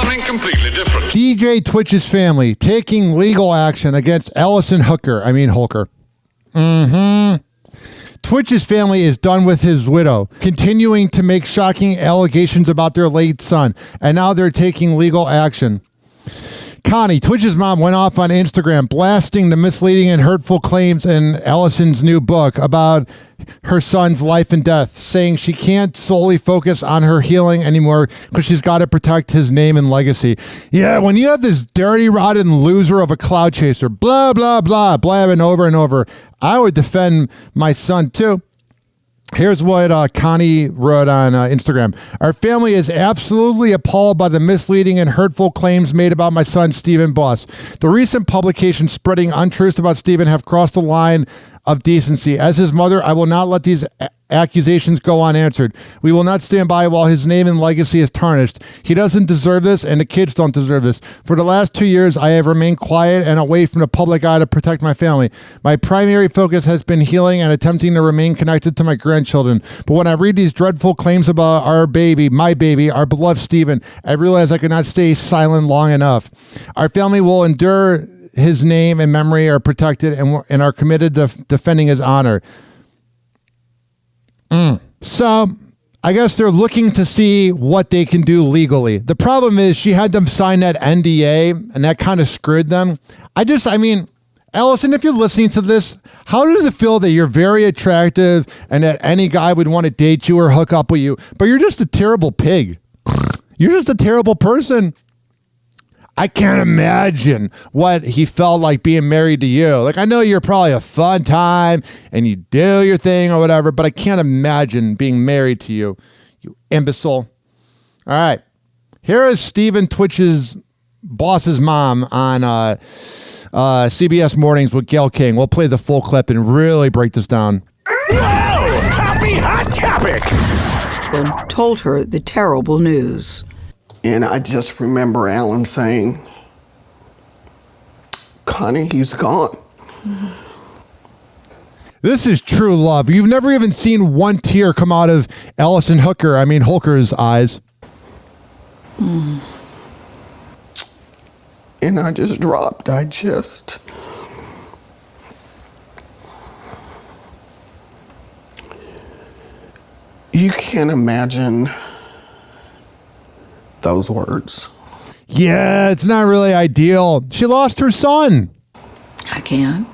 something completely different. DJ Twitch's family taking legal action against Allison Holker. Twitch's family is done with his widow, continuing to make shocking allegations about their late son, and now they're taking legal action. Connie, Twitch's mom, went off on Instagram blasting the misleading and hurtful claims in Allison's new book about her son's life and death, saying she can't solely focus on her healing anymore because she's got to protect his name and legacy. Yeah, when you have this dirty, rotten loser of a cloud chaser, blah, blah, blah, blabbing over and over, I would defend my son too. Here's what Connie wrote on Instagram. Our family is absolutely appalled by the misleading and hurtful claims made about my son, Stephen Boss. The recent publications spreading untruths about Stephen have crossed the line of decency. As his mother, I will not let these accusations go unanswered. We will not stand by while his name and legacy is tarnished. He doesn't deserve this, and the kids don't deserve this. For the last 2 years, I have remained quiet and away from the public eye to protect my family. My primary focus has been healing and attempting to remain connected to my grandchildren. But when I read these dreadful claims about our baby, my baby, our beloved Stephen, I realize I could not stay silent long enough. Our family will endure. His name and memory are protected and are committed to defending his honor. So I guess they're looking to see what they can do legally. The problem is she had them sign that NDA and that kind of screwed them. Allison, if you're listening to this, how does it feel that you're very attractive and that any guy would want to date you or hook up with you, but you're just a terrible pig? You're just a terrible person. I can't imagine what he felt like being married to you. Like, I know you're probably a fun time and you do your thing or whatever, but I can't imagine being married to you, you imbecile. All right. Here is Stephen Twitch's boss's mom on CBS Mornings with Gayle King. We'll play the full clip and really break this down. Whoa! Happy hot topic! And told her the terrible news. And I just remember Alan saying, Connie, he's gone. This is true love. You've never even seen one tear come out of Allison Holker's eyes. And I just dropped. You can't imagine those words. Yeah, it's not really ideal. She lost her son. I can.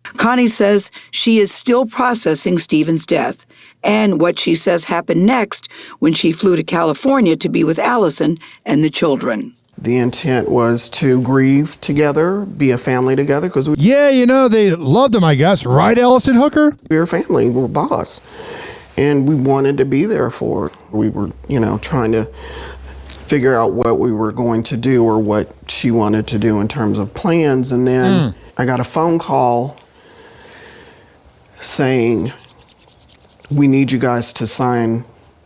Connie says she is still processing Stephen's death and what she says happened next when she flew to California to be with Allison and the children. The intent was to grieve together, be a family together, because they loved him, I guess. Right, Allison Holker? we're a family, we're boss. And we wanted to be there for her. We were, trying to figure out what we were going to do or what she wanted to do in terms of plans. And then I got a phone call saying, we need you guys to sign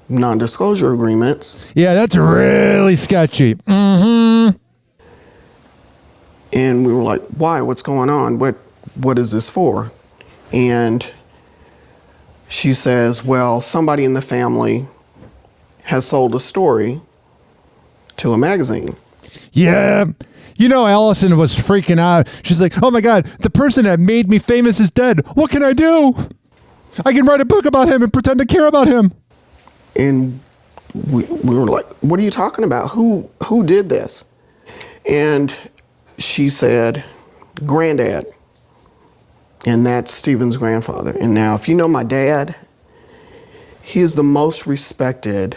non-disclosure agreements. Yeah, that's really sketchy. And we were like, why? What's going on? What is this for? And she says, well, somebody in the family has sold a story to a magazine. Yeah. Allison was freaking out. She's like, oh my God, the person that made me famous is dead. What can I do? I can write a book about him and pretend to care about him. And we were like, what are you talking about? Who did this? And she said, Granddad. And that's Stephen's grandfather. And now, if you know my dad, he is the most respected,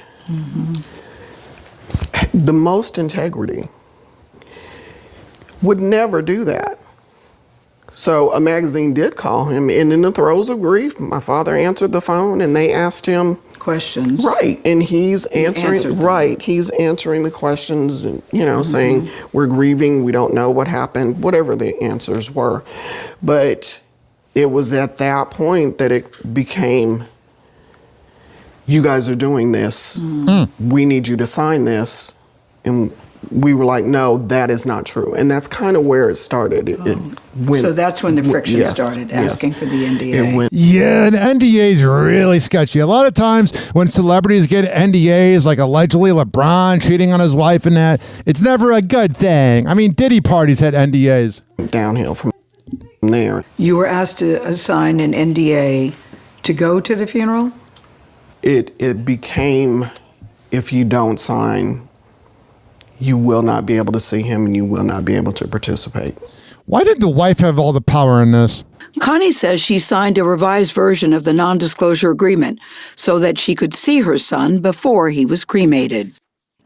the most integrity. Would never do that. So a magazine did call him, and in the throes of grief, my father answered the phone, and they asked him questions. Right, and he's answering. Right, he's answering the questions, and saying we're grieving, we don't know what happened, whatever the answers were. But it was at that point that it became, you guys are doing this. We need you to sign this, and we were like, no, that is not true. And that's kind of where it started. So that's when the friction started, asking for the NDA. Yeah, an NDA is really sketchy. A lot of times when celebrities get NDAs, like allegedly LeBron cheating on his wife and that, it's never a good thing. I mean, Diddy parties had NDAs. Downhill from there. You were asked to sign an NDA to go to the funeral? It became, if you don't sign, you will not be able to see him and you will not be able to participate. Why did the wife have all the power in this? Connie says she signed a revised version of the non-disclosure agreement so that she could see her son before he was cremated.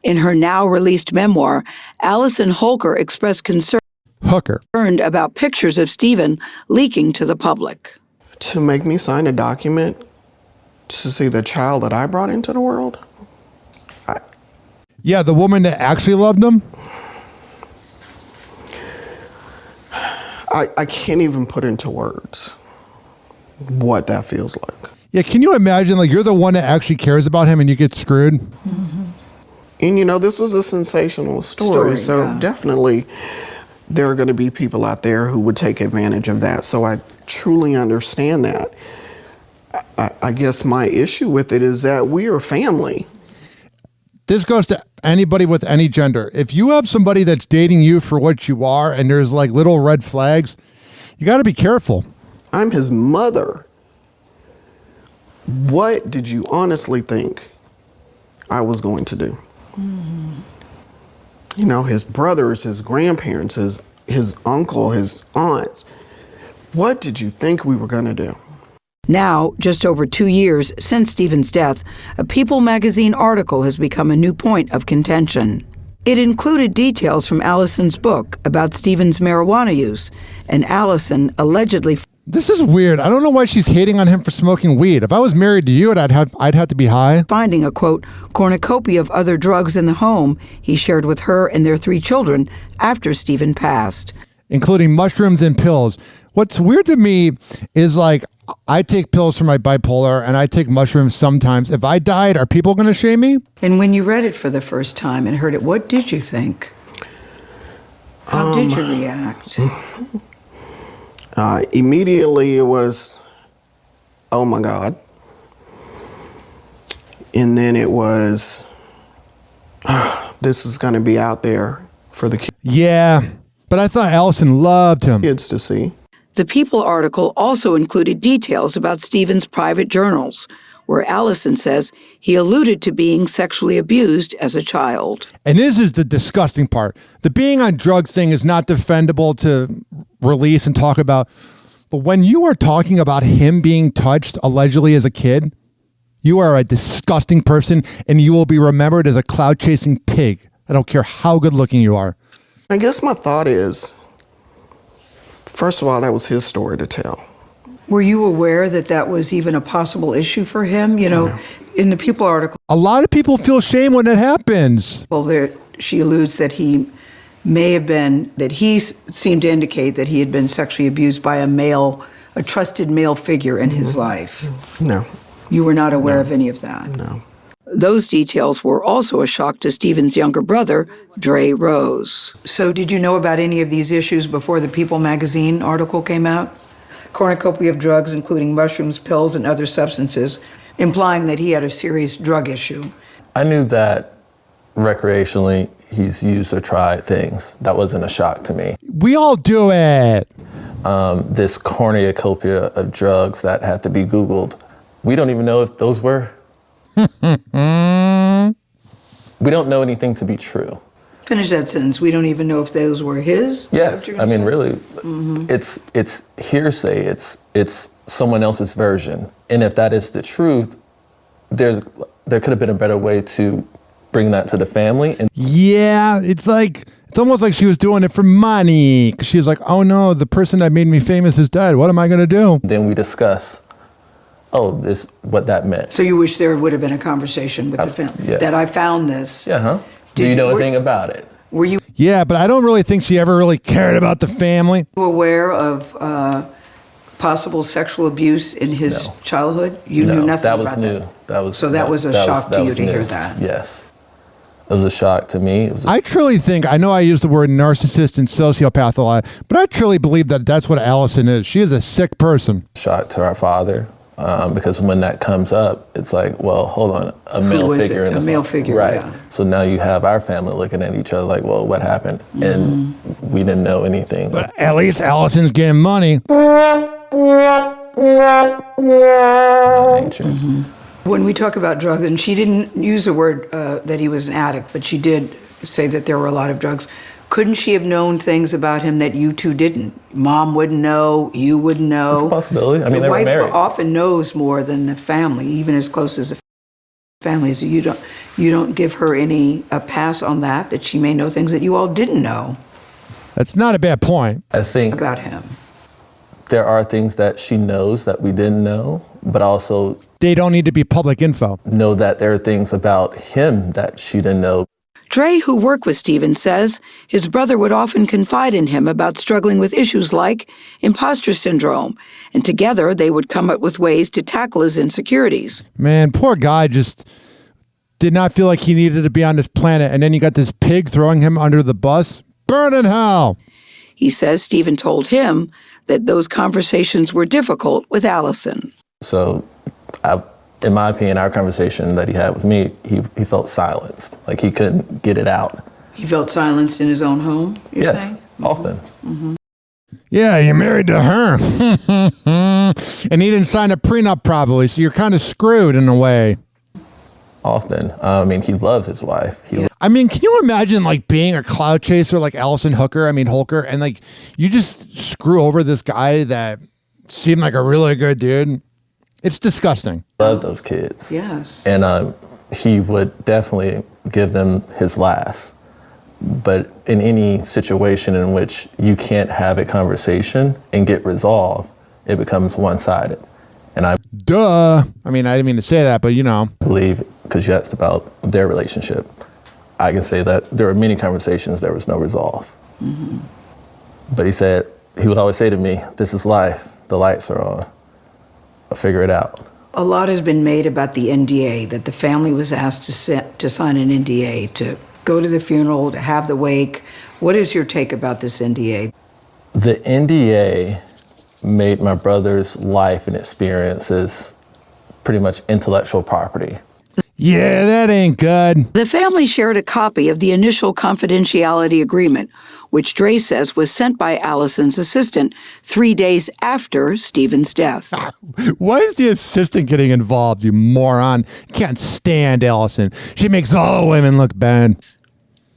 In her now-released memoir, Allison Holker expressed concern about pictures of Stephen leaking to the public. To make me sign a document to see the child that I brought into the world? Yeah, the woman that actually loved him? I can't even put into words what that feels like. Yeah, can you imagine, like, you're the one that actually cares about him and you get screwed? Mm-hmm. And, you know, this was a sensational story so definitely there are going to be people out there who would take advantage of that. So I truly understand that. I guess my issue with it is that we are family. This goes to anybody with any gender. If you have somebody that's dating you for what you are and there's like little red flags, you got to be careful. I'm his mother. What did you honestly think I was going to do? Mm-hmm. You know, his brothers, his grandparents, his uncle, his aunts. What did you think we were going to do? Now, just over 2 years since Stephen's death, a People magazine article has become a new point of contention. It included details from Allison's book about Stephen's marijuana use, and Allison allegedly... This is weird. I don't know why she's hating on him for smoking weed. If I was married to you, I'd have to be high. Finding a, quote, cornucopia of other drugs in the home he shared with her and their 3 children after Stephen passed. Including mushrooms and pills. What's weird to me is, like, I take pills for my bipolar and I take mushrooms sometimes. If I died, are people going to shame me? And when you read it for the first time and heard it, what did you think? How did you react? Immediately it was, oh my God. And then it was, this is going to be out there for the kids. Yeah, but I thought Allison loved him. Kids to see. The People article also included details about Stephen's private journals, where Allison says he alluded to being sexually abused as a child. And this is the disgusting part. The being on drugs thing is not defendable to release and talk about. But when you are talking about him being touched allegedly as a kid, you are a disgusting person and you will be remembered as a cloud-chasing pig. I don't care how good looking you are. I guess my thought is, first of all, that was his story to tell. Were you aware that that was even a possible issue for him? You know, no. In the People article, a lot of people feel shame when it happens. Well, she alludes that he may have been, that he seemed to indicate that he had been sexually abused by a trusted male figure in his life. No. You were not aware of any of that? No. Those details were also a shock to Stephen's younger brother, Dre Rose. So did you know about any of these issues before the People magazine article came out? Cornucopia of drugs, including mushrooms, pills, and other substances, implying that he had a serious drug issue. I knew that recreationally he's used or tried things. That wasn't a shock to me. We all do it. This cornucopia of drugs that had to be Googled. We don't even know if those were. We don't know anything to be true. Finish that sentence. We don't even know if those were his? Yes, I mean, really, it's hearsay. It's someone else's version. And if that is the truth, there could have been a better way to bring that to the family. And yeah, it's almost like she was doing it for money. She was like, oh no, the person that made me famous is dead. What am I going to do? Then we discuss, what that meant. So you wish there would have been a conversation with the family? Yes. That I found this. Yeah, huh? Do you know anything about it? Were you Yeah, but I don't really think she ever really cared about the family. aware of possible sexual abuse in his childhood? You knew nothing about that? That was new. So that was a shock to you to hear that? Yes. It was a shock to me. I truly think, I know I use the word narcissist and sociopath a lot, but I truly believe that that's what Allison is. She is a sick person. Shock to our father, because when that comes up, it's like, well, hold on, a male figure in the male figure, right? yeah. So now you have our family looking at each other like, well, what happened? And we didn't know anything. But at least Allison's getting money. When we talk about drugs, and she didn't use the word that he was an addict, but she did say that there were a lot of drugs. Couldn't she have known things about him that you two didn't? Mom wouldn't know, you wouldn't know. It's a possibility. I mean, the they were wife married. often knows more than the family, even as close as the family. So you don't give her any pass on that she may know things that you all didn't know That's not a bad point. I think about him. there are things that she knows that we didn't know, but also They don't need to be public info. know that there are things about him that she didn't know. Dre, who worked with Stephen, says his brother would often confide in him about struggling with issues like imposter syndrome, and together they would come up with ways to tackle his insecurities. Man, poor guy just did not feel like he needed to be on this planet, and then you got this pig throwing him under the bus. Burn in hell. He says Stephen told him that those conversations were difficult with Allison. So, in my opinion, our conversation that he had with me, he felt silenced, like he couldn't get it out. He felt silenced in his own home, you're Yes, saying? often. Yeah, you're married to her. And he didn't sign a prenup probably, so you're kind of screwed in a way. Often. I mean, he loves his wife. I mean, can you imagine like being a cloud chaser like Allison Holker, and like you just screw over this guy that seemed like a really good dude? It's disgusting. Loved those kids. Yes. And he would definitely give them his last. But in any situation in which you can't have a conversation and get resolved, it becomes one-sided. And I Duh. I mean, I didn't mean to say that, but you know. believe, because you asked about their relationship, I can say that there were many conversations there was no resolve. But he would always say to me, this is life, the lights are on, I'll figure it out. A lot has been made about the NDA, that the family was asked to sign an NDA, to go to the funeral, to have the wake. What is your take about this NDA? The NDA made my brother's life and experiences pretty much intellectual property. Yeah, that ain't good. The family shared a copy of the initial confidentiality agreement, which Dre says was sent by Allison's assistant 3 days after Stephen's death. Why is the assistant getting involved, you moron? Can't stand Allison. She makes all women look bad.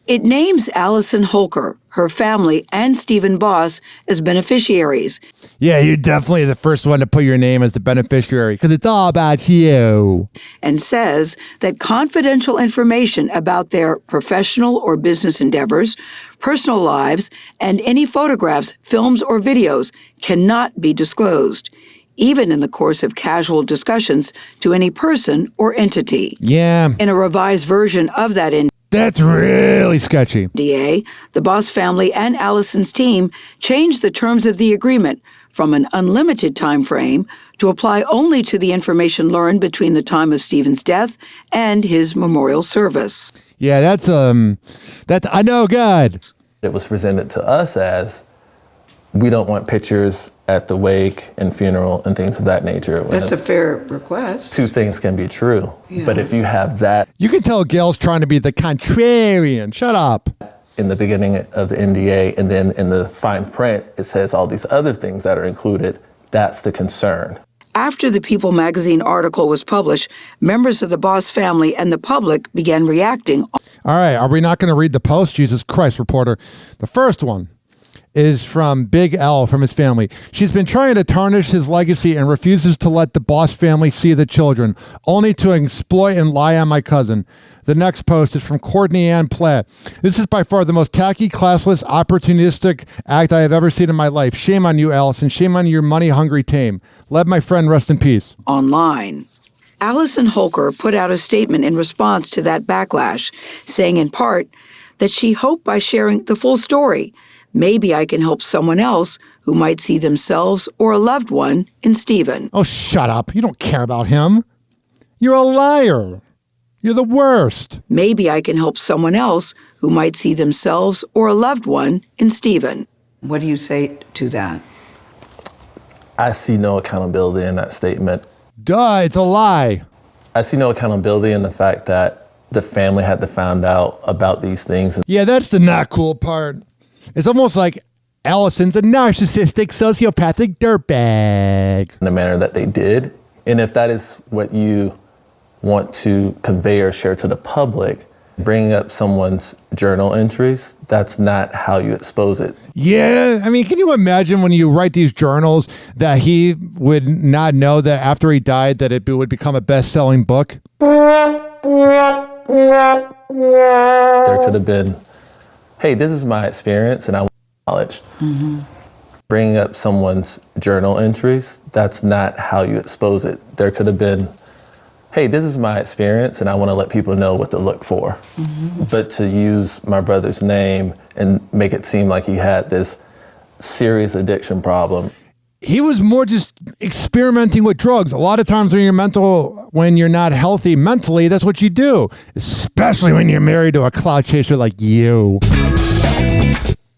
It names Allison Holker, her family, and Stephen Boss as beneficiaries. Yeah, you're definitely the first one to put your name as the beneficiary because it's all about you. And says that confidential information about their professional or business endeavors, personal lives, and any photographs, films, or videos cannot be disclosed, even in the course of casual discussions to any person or entity. Yeah, In a revised version of that that's really sketchy. NDA, the Boss family and Allison's team changed the terms of the agreement from an unlimited time frame to apply only to the information learned between the time of Stephen's death and his memorial service. Yeah, that's I know good. It was presented to us as, we don't want pictures at the wake and funeral and things of that nature. That's a fair request. Two things can be true. Yeah. But if you have that You can tell Gail's trying to be the contrarian. Shut up. in the beginning of the NDA and then in the fine print, it says all these other things that are included, that's the concern. After the People magazine article was published, members of the Boss family and the public began reacting. All right, are we not going to read the post? Jesus Christ, reporter. The first one is from Big L from his family. She's been trying to tarnish his legacy and refuses to let the Boss family see the children, only to exploit and lie on my cousin. The next post is from Courtney Ann Platt. This is by far the most tacky, classless, opportunistic act I have ever seen in my life. Shame on you, Allison. Shame on your money-hungry tame. Let my friend rest in peace. Online. Allison Holker put out a statement in response to that backlash, saying in part that she hoped by sharing the full story, maybe I can help someone else who might see themselves or a loved one in Stephen. Oh, shut up. You don't care about him. You're a liar. You're the worst. Maybe I can help someone else who might see themselves or a loved one in Stephen. What do you say to that? I see no accountability in that statement. Duh, it's a lie. I see no accountability in the fact that the family had to find out about these things Yeah, that's the not cool part. It's almost like Allison's a narcissistic, sociopathic dirtbag. in the manner that they did. And if that is what you want to convey or share to the public, bringing up someone's journal entries, that's not how you expose it. Yeah, I mean, can you imagine when you write these journals that he would not know that after he died that it would become a best-selling book? There could have been, hey, this is my experience and I want knowledge. Bringing up someone's journal entries, that's not how you expose it. There could have been, hey, this is my experience and I want to let people know what to look for. But to use my brother's name and make it seem like he had this serious addiction problem. He was more just experimenting with drugs. A lot of times when you're not healthy mentally, that's what you do, especially when you're married to a clout chaser like you.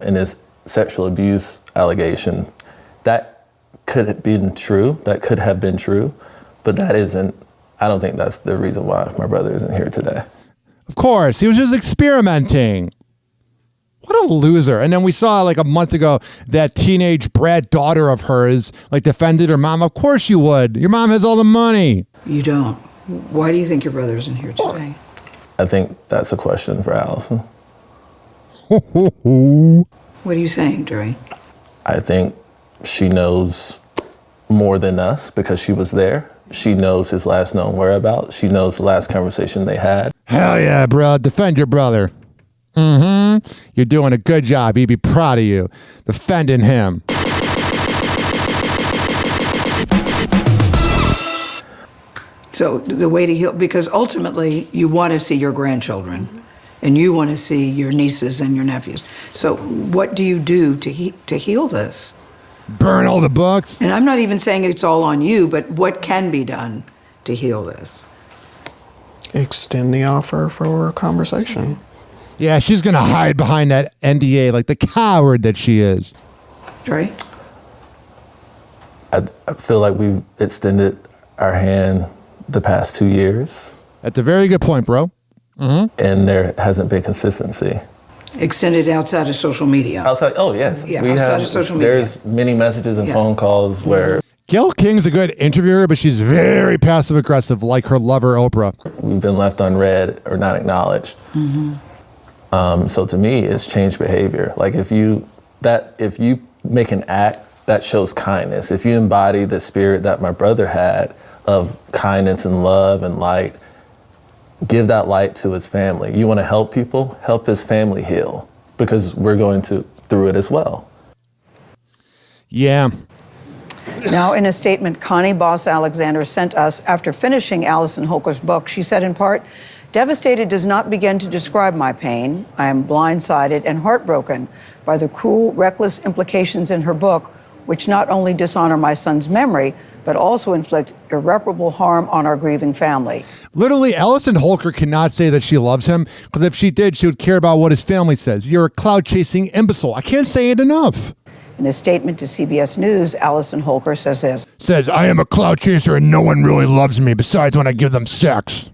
And his sexual abuse allegation, that could have been true, but that isn't, I don't think that's the reason why my brother isn't here today. Of course, he was just experimenting. What a loser. And then we saw like a month ago that teenage brat daughter of hers like defended her mom. Of course you would. Your mom has all the money. You don't. Why do you think your brother isn't here today? I think that's a question for Allison. What are you saying, Dre? I think she knows more than us because she was there. She knows his last known whereabouts. She knows the last conversation they had. Hell yeah, bro. Defend your brother. You're doing a good job. He'd be proud of you. Defending him. So the way to heal, because ultimately you want to see your grandchildren and you want to see your nieces and your nephews. So what do you do to heal this? Burn all the books. And I'm not even saying it's all on you, but what can be done to heal this? Extend the offer for a conversation. Yeah, she's going to hide behind that NDA like the coward that she is. Dre? I feel like we've extended our hand the past 2 years. That's a very good point, bro. And there hasn't been consistency. Extended outside of social media. Outside, oh yes. Yeah, outside of social media. There's many messages and phone calls where Gayle King's a good interviewer, but she's very passive aggressive like her lover, Oprah. we've been left unread or not acknowledged. So to me, it's changed behavior. Like if you make an act that shows kindness, if you embody the spirit that my brother had of kindness and love and light, give that light to his family. You want to help people, help his family heal, because we're going through it as well. Yeah. Now, in a statement Connie Boss Alexander sent us after finishing Allison Holker's book, she said in part, "Devastated does not begin to describe my pain. I am blindsided and heartbroken by the cruel, reckless implications in her book, which not only dishonor my son's memory, but also inflict irreparable harm on our grieving family." Literally, Allison Holker cannot say that she loves him, because if she did, she would care about what his family says. You're a cloud-chasing imbecile. I can't say it enough. In a statement to CBS News, Allison Holker says this. Says, I am a cloud chaser and no one really loves me besides when I give them sex.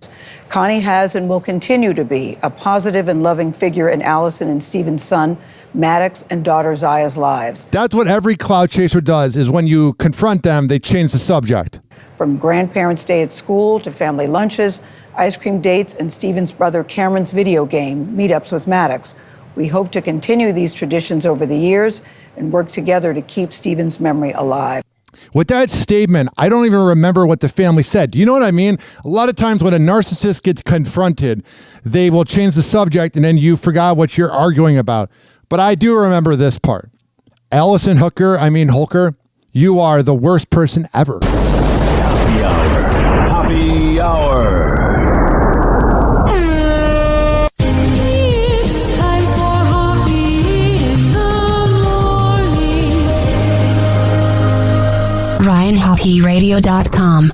Connie has and will continue to be a positive and loving figure in Allison and Stephen's son, Maddox, and daughter Zaya's lives. That's what every cloud chaser does, is when you confront them, they change the subject. From grandparents' day at school to family lunches, ice cream dates, and Stephen's brother Cameron's video game, meetups with Maddox. We hope to continue these traditions over the years and work together to keep Stephen's memory alive. With that statement, I don't even remember what the family said. Do you know what I mean? A lot of times when a narcissist gets confronted, they will change the subject and then you forgot what you're arguing about. But I do remember this part. Allison Holker, you are the worst person ever. Happy Hour. Happy Hour. It's time for Hoppe in the morning. RyanHoppeRadio.com